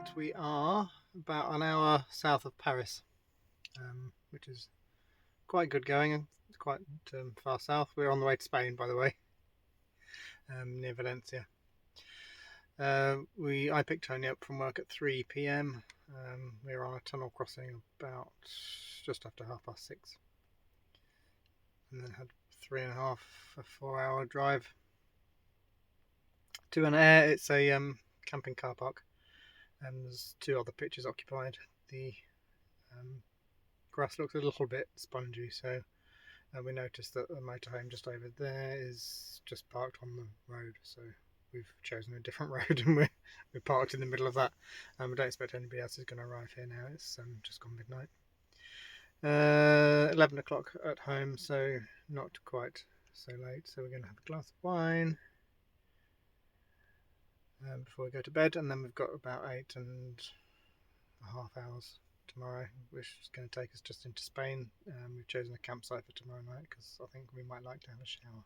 Right, we are about an hour south of Paris, which is quite good going, quite far south. We're on the way to Spain, by the way, near Valencia. I picked Tony up from work at 3 p.m. We were on a tunnel crossing about just after 6:30, and then had 4 hour drive to an aire. It's a camping car park, and there's 2 other pitches occupied. The grass looks a little bit spongy, so we noticed that the motorhome just over there is just parked on the road, so we've chosen a different road and we're parked in the middle of that. I don't expect anybody else is going to arrive here now. It's just gone midnight. 11 o'clock at home, so not quite so late, so we're going to have a glass of wine before we go to bed, and then we've got about 8.5 hours tomorrow, which is going to take us just into Spain. We've chosen a campsite for tomorrow night because I think we might like to have a shower.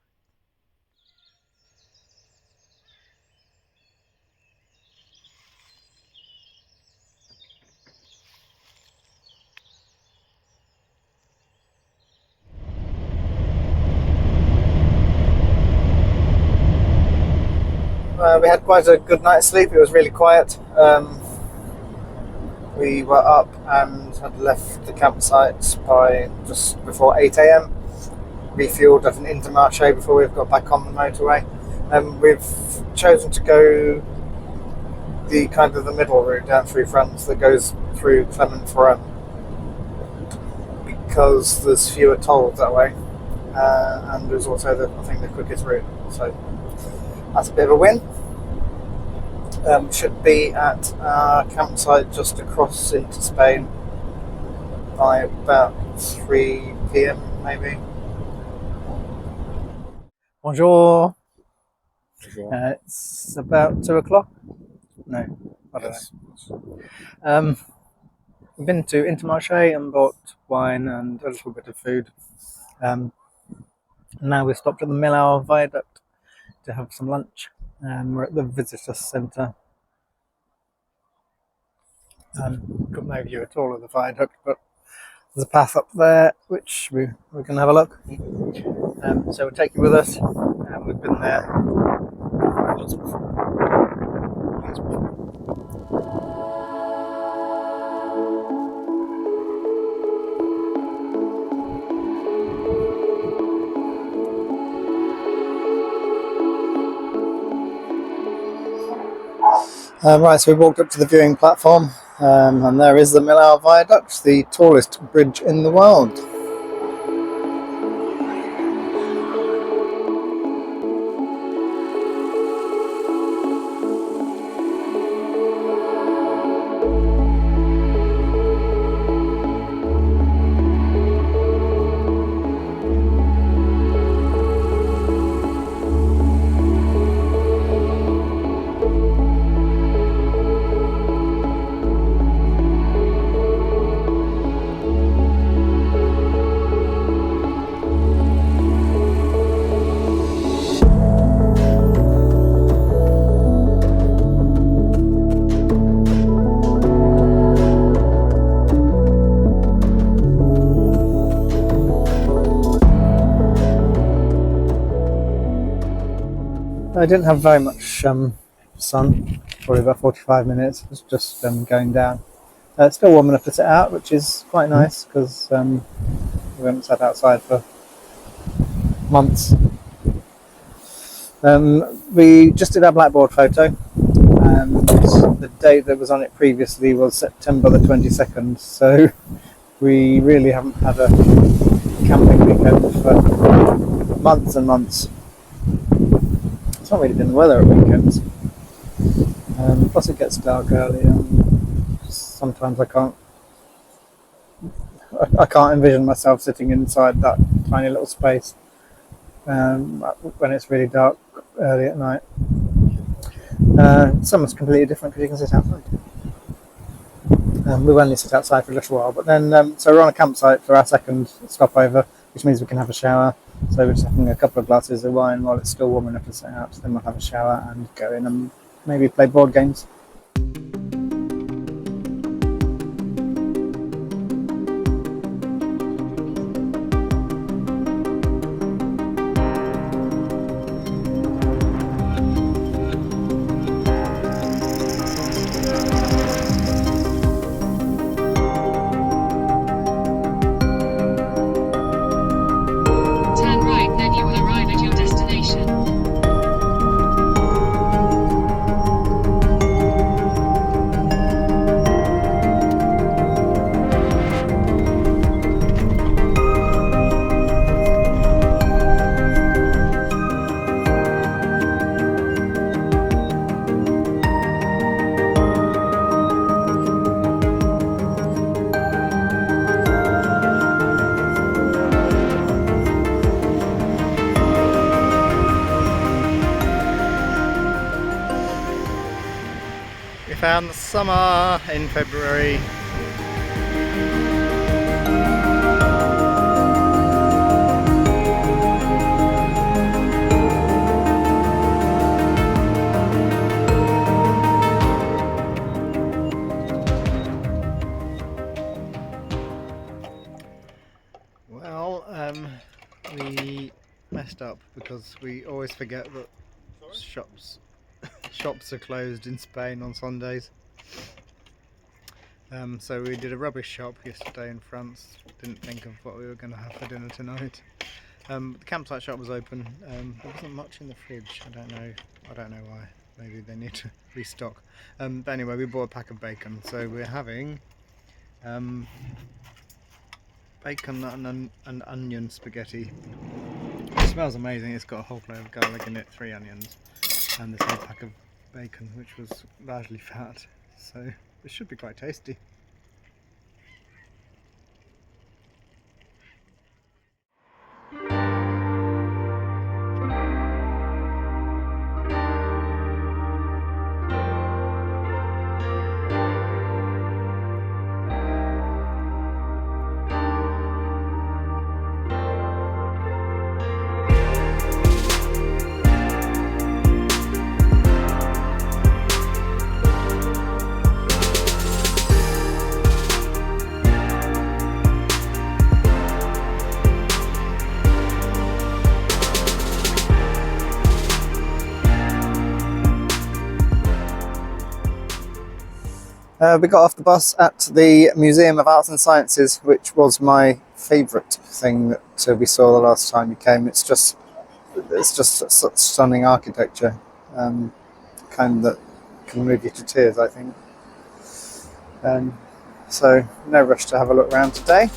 We had quite a good night's sleep. It was really quiet. We were up and had left the campsite by just before 8 a.m. Refueled at an Intermarché before we've got back on the motorway. We've chosen to go the kind of the middle route down through France that goes through Clermont-Ferrand because there's fewer tolls that way, and there's also I think the quickest route. So that's a bit of a win. Should be at our campsite just across into Spain by about 3 p.m. maybe. Bonjour. It's about 2 o'clock. No, I don't know. We've been to Intermarché and bought wine and a little bit of food. Now we've stopped at the Millau Viaduct to have some lunch. We're at the visitor centre. Got no view at all of the viaduct, but there's a path up there which we're going to have a look. So we'll take you with us. We've been there lots before. Right, so we walked up to the viewing platform, and there is the Millau Viaduct, the tallest bridge in the world. I didn't have very much sun, probably about 45 minutes. It was just going down. It's still warm enough to sit out, which is quite nice because we haven't sat outside for months. We just did our blackboard photo, and the date that was on it previously was September the 22nd, so we really haven't had a camping weekend for months and months. It's not really been the weather at weekends. Plus it gets dark early, and sometimes I can't envision myself sitting inside that tiny little space when it's really dark early at night. Summer's completely different because you can sit outside. We'll only sit outside for a little while, but then so we're on a campsite for our second stopover, which means we can have a shower. So we're just having a couple of glasses of wine while it's still warm enough to sit out. So then we'll have a shower and go in and maybe play board games. found the summer in February. Well, we messed up because we always forget that shops are closed in Spain on Sundays. So we did a rubbish shop yesterday in France. Didn't think of what we were going to have for dinner tonight. The campsite shop was open. There wasn't much in the fridge. I don't know why. Maybe they need to restock. But anyway, we bought a pack of bacon. So we're having bacon and onion spaghetti. It smells amazing. It's got a whole clove of garlic in it, 3 onions, and this whole pack of bacon, which was largely fat. So it should be quite tasty. We got off the bus at the Museum of Arts and Sciences, which was my favourite thing that we saw the last time we came. It's just such stunning architecture, kind that can move you to tears, I think. So no rush to have a look around today.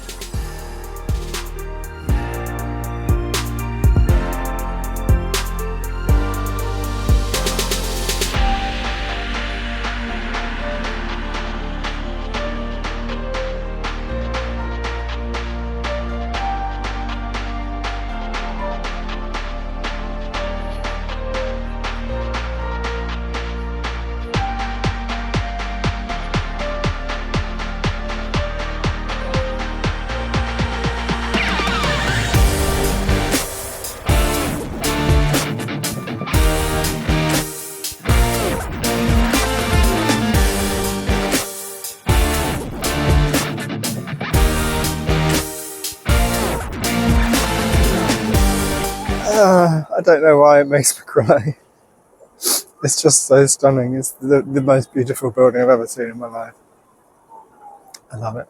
I don't know why it makes me cry. It's just so stunning. It's the most beautiful building I've ever seen in my life. I love it.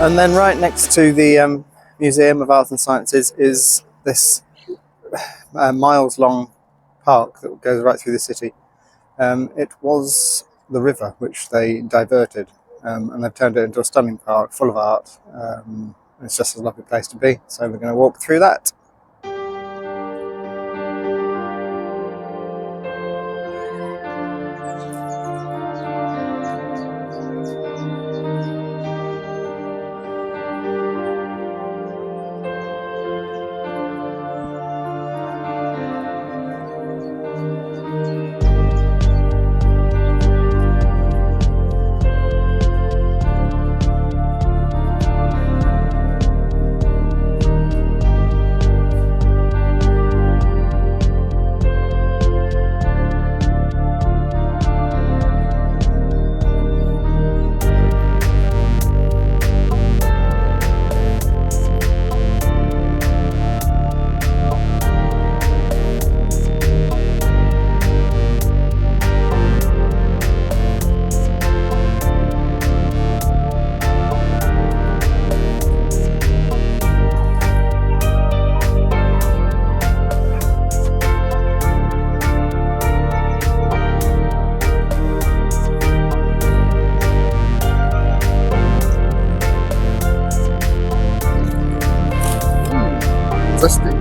And then right next to the Museum of Arts and Sciences is this miles-long park that goes right through the city. It was the river which they diverted, and they've turned it into a stunning park full of art. It's just a lovely place to be, so we're going to walk through that. plastic.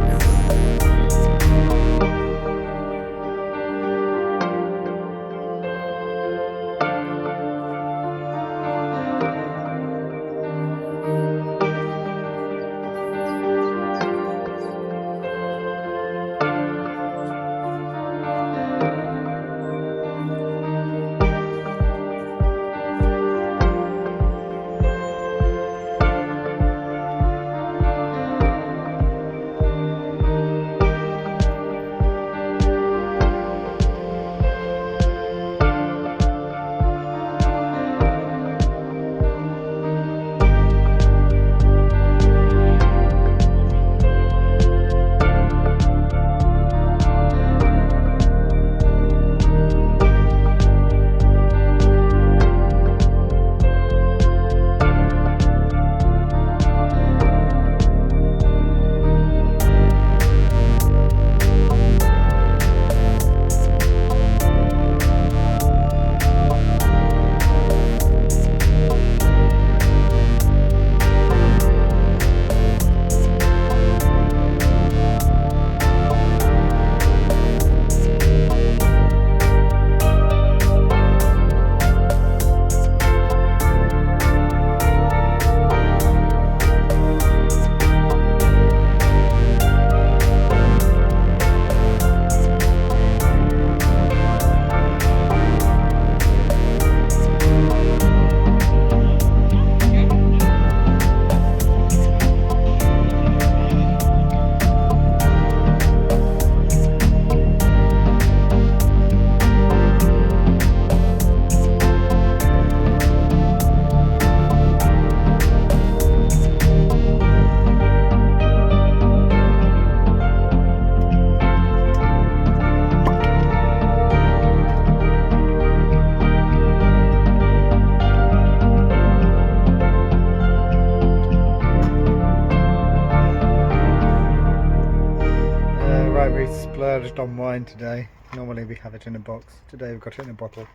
We splurged on wine today. Normally we have it in a box. Today we've got it in a bottle,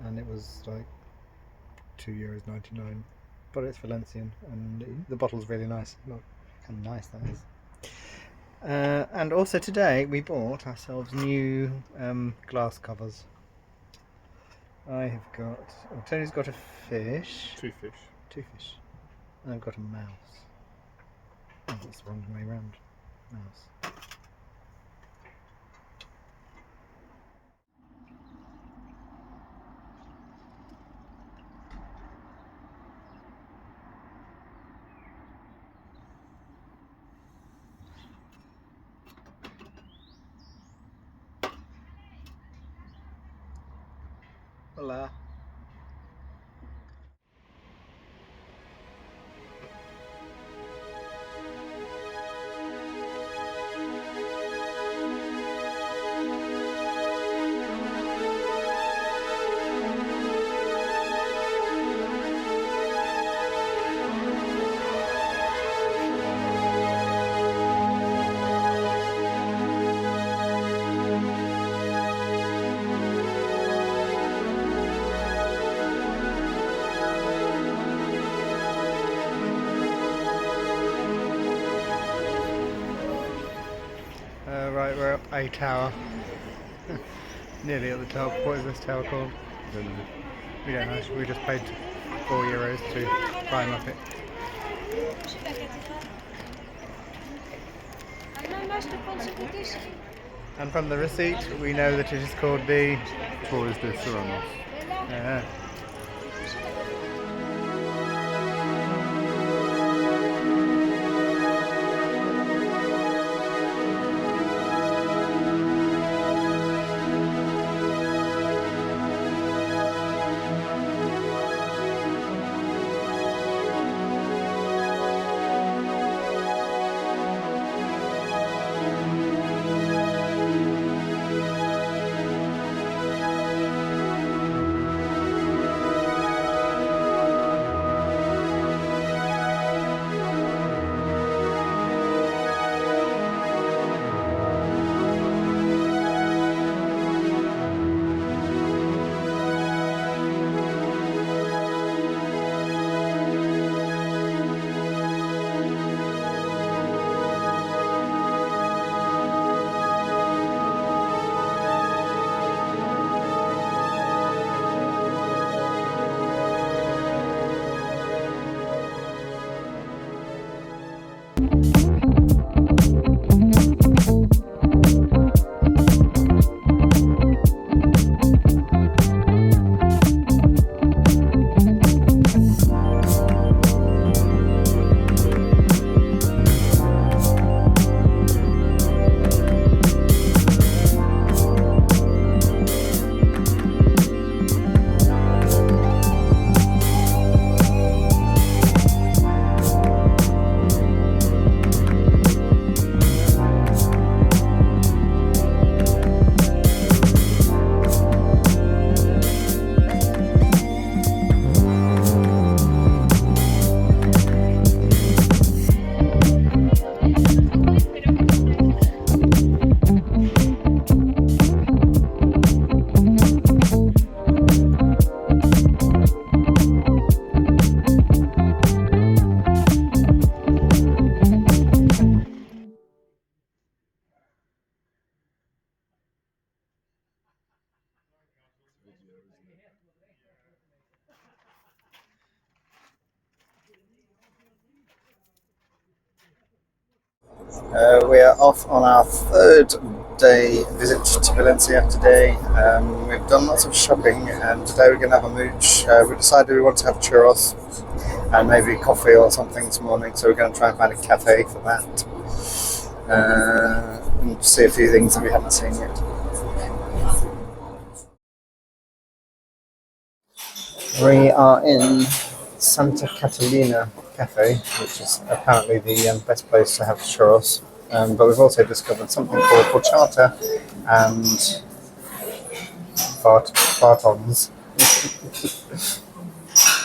and it was like €2.99. But it's Valencian, and the bottle's really nice. Look how nice that is. And also today we bought ourselves new glass covers. I have got. Oh, Tony's got a fish. Two fish. Two fish. And I've got a mouse. Oh, that's the wrong way round. Mouse. Hola. Right, we're up a tower. Nearly at the top. What is this tower called? We don't know. We just paid €4 to climb up it. And from the receipt, we know that it is called the Torres de Serranos. Yeah. We are off on our third day visit to Valencia today. We've done lots of shopping and today we're going to have a mooch. We decided we want to have churros and maybe coffee or something this morning, so we're going to try and find a cafe for that and see a few things that we haven't seen yet. We are in Santa Catalina cafe, which is apparently the best place to have churros. But we've also discovered something called horchata and fartons.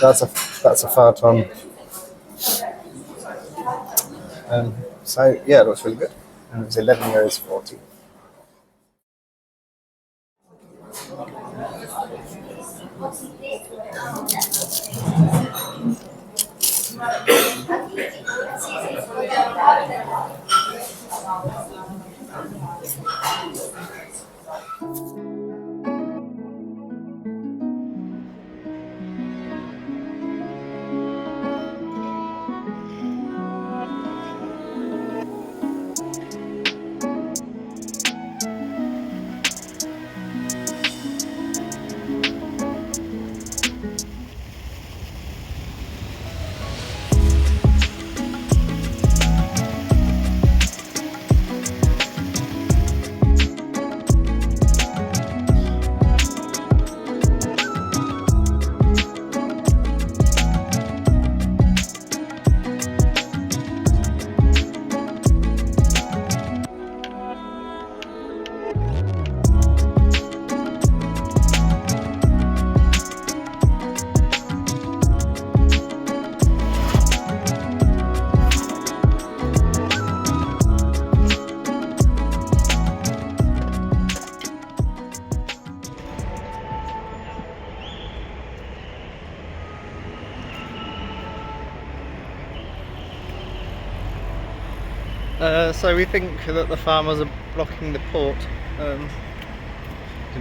that's a farton. So yeah, it looks really good. And it's €11.40. So we think that the farmers are blocking the port. Didn't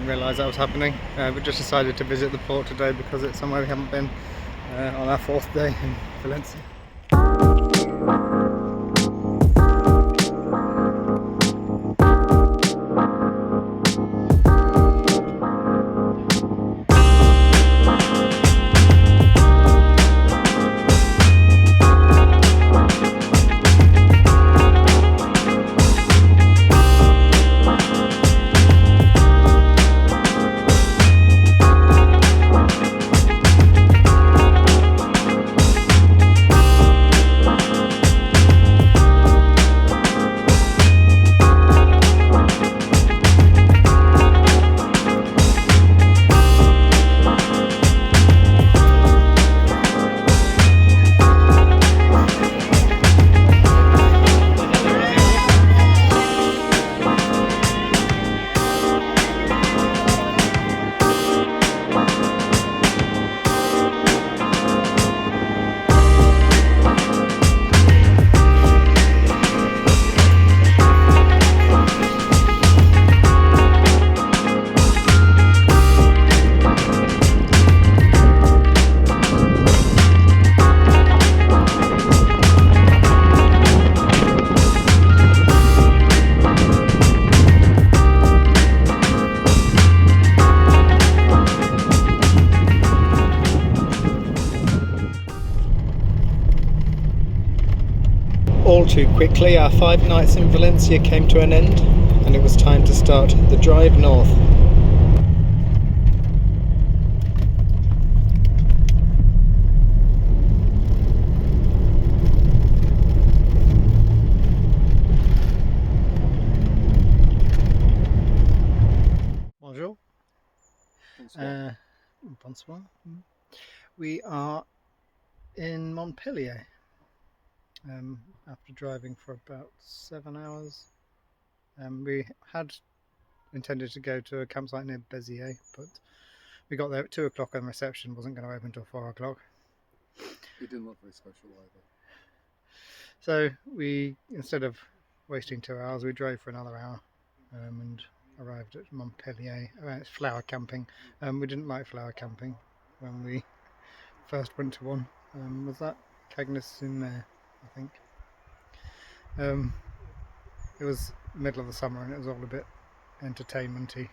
realise that was happening. We just decided to visit the port today because it's somewhere we haven't been on our fourth day in Valencia. All too quickly, our 5 nights in Valencia came to an end, and it was time to start the drive north. Bonjour. Bonsoir. Bonsoir. We are in Montpellier. After driving for about 7 hours. We had intended to go to a campsite near Béziers, but we got there at 2 o'clock and reception wasn't going to open until 4 o'clock. It didn't look very special either. So we, instead of wasting 2 hours, we drove for another hour and arrived at Montpellier. It's flower camping. We didn't like flower camping when we first went to one. Was that Cagnus in there, I think? It was middle of the summer and it was all a bit entertainmenty.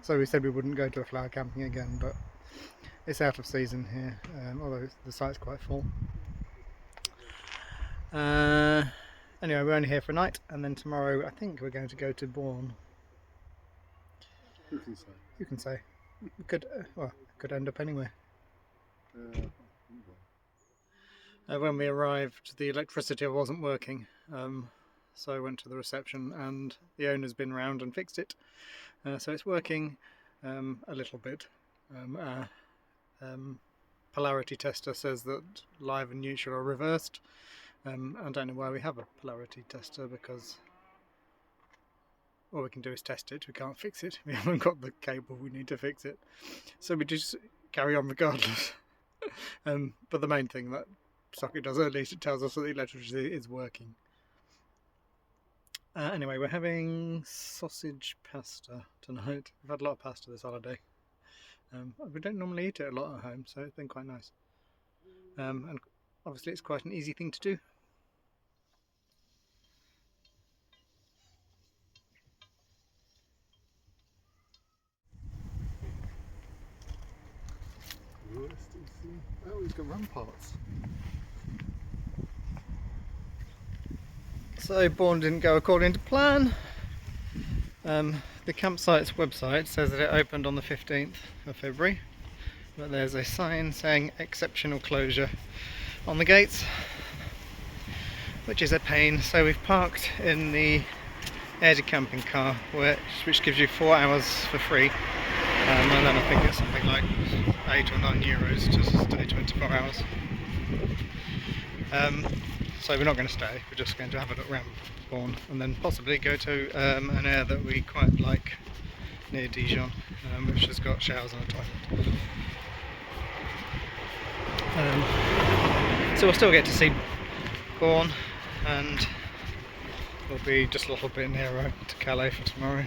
So we said we wouldn't go to a flower camping again, but it's out of season here, although the site's quite full. Anyway, we're only here for a night, and then tomorrow I think we're going to go to Beaune. Who can say? You can say. We could, well, could end up anywhere. When we arrived, the electricity wasn't working, so I went to the reception, and the owner's been round and fixed it. So it's working a little bit. Polarity tester says that live and neutral are reversed. I don't know why we have a polarity tester, because all we can do is test it, we can't fix it. We haven't got the cable we need to fix it, so we just carry on regardless. But the main thing that socket does, at least it tells us that the electricity is working. Anyway, we're having sausage pasta tonight. We've had a lot of pasta this holiday. We don't normally eat it a lot at home, so it's been quite nice. And obviously it's quite an easy thing to do. Oh, he's got ramparts. So Beaune didn't go according to plan. The campsite's website says that it opened on the 15th of February, but there's a sign saying exceptional closure on the gates, which is a pain. So we've parked in the aire camping car, which gives you 4 hours for free, and then I think it's something like €8 or €9 to stay 24 hours. So we're not going to stay, we're just going to have a look around Beaune and then possibly go to an aire that we quite like near Dijon, which has got showers and a toilet. So we'll still get to see Beaune, and we'll be just a little bit nearer to Calais for tomorrow.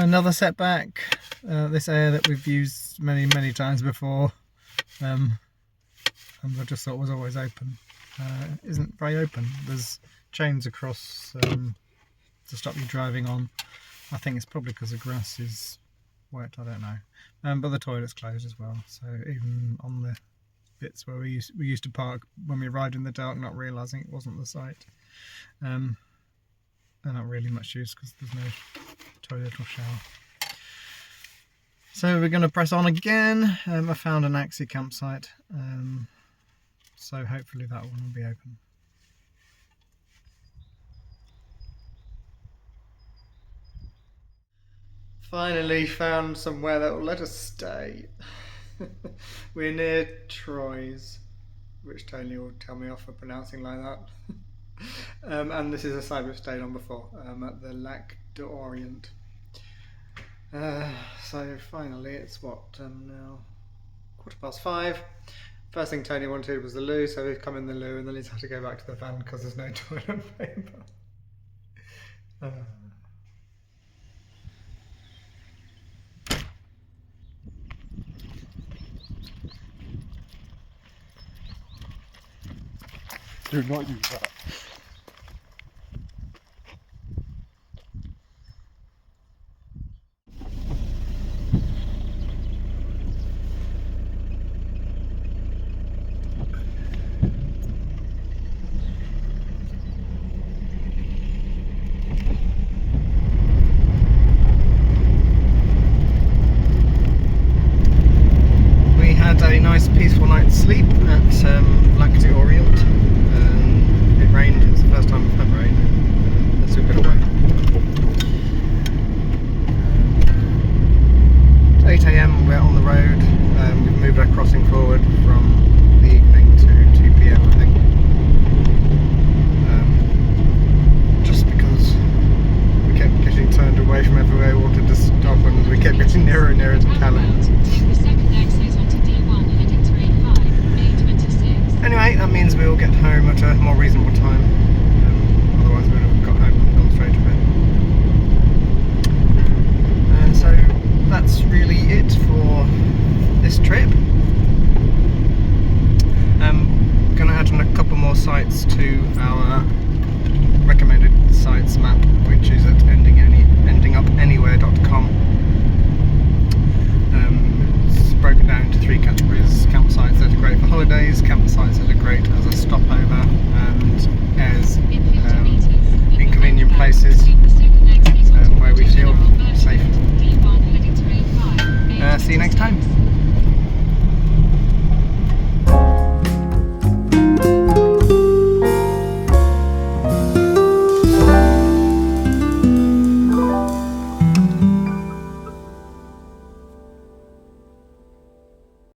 Another setback. This aire that we've used many times before, and I just thought was always open, isn't very open. There's chains across to stop you driving on. I think it's probably because the grass is wet, I don't know. But the toilet's closed as well, so even on the bits where we used to park when we arrived in the dark, not realising it wasn't the site, they're not really much use because there's no toilet or shower. So we're going to press on again. I found an Axie campsite, so hopefully that one will be open. Finally found somewhere that will let us stay. We're near Troyes, which Tony will tell me off for pronouncing like that. And this is a site we've stayed on before, at the Lac d'Orient. So finally, it's what, now 5:15. First thing Tony wanted was the loo, so we've come in the loo, and then he's had to go back to the van because there's no toilet paper. Do not use that. We had a nice peaceful night's sleep at Lac d'Orient. It rained, it was the first time we've had rain since we've been away. It's 8 AM, we're on the road. We've moved our crossing forward from the evening to 2 PM, I think. Just because we kept getting turned away from everywhere we wanted to stop, and we kept getting nearer and nearer to Calais. Anyway, that means we'll get home at a more reasonable time. Otherwise we would have got home and gone straight to bed. So that's really it for this trip. I'm going to add on a couple more sites to our recommended sites map, which is at endingupanywhere.com. It's broken down into 3